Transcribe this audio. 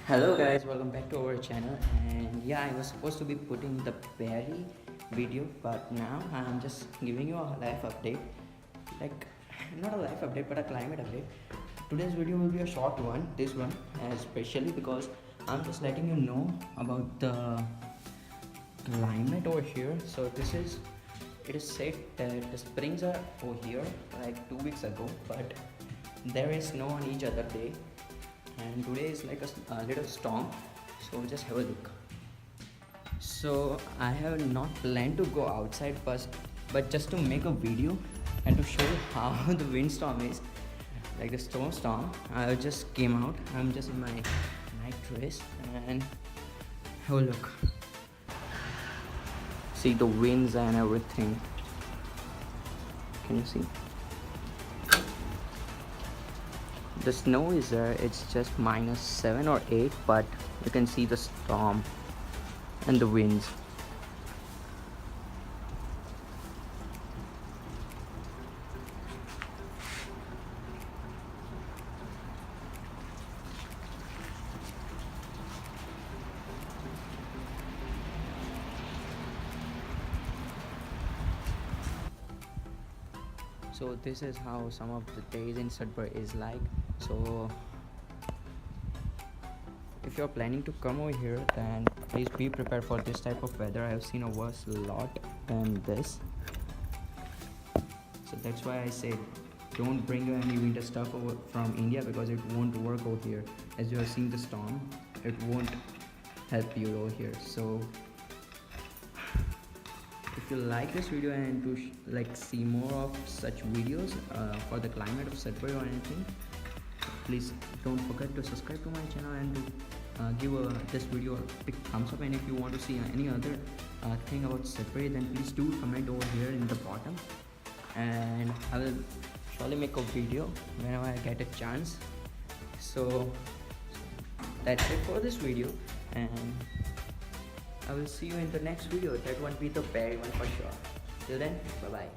Hello guys, welcome back to our channel. And yeah, I was supposed to be putting the berry video, but now I'm just giving you a life update. Like, not a life update but a climate update. Today's video will be a short one, this one especially because I'm just letting you know about the climate over here. So it is said that the springs are over here like 2 weeks ago, but there is snow on each other day, and today is like a little storm. So just have a look. So I have not planned to go outside first, but just to make a video and to show you how the windstorm is, like the storm. I just came out. I'm just in my night dress and have a look. See the winds and everything. Can you see? The snow is there. It's just -7 or 8, but you can see the storm and the winds. So this is how some of the days in Sudbury is like. So if you're planning to come over here, then please be prepared for this type of weather. I have seen a worse lot than this. So that's why I said don't bring any winter stuff over from India, because it won't work over here. As you are seeing the storm, it won't help you over here. So if you like this video and to see more of such videos for the climate of Sudbury or anything, please don't forget to subscribe to my channel and to give this video a big thumbs up. And if you want to see any other thing about Sudbury, then please do comment over here in the bottom, and I will surely make a video whenever I get a chance. So that's it for this video, and I will see you in the next video. That won't be the bad one for sure. Till then, bye bye.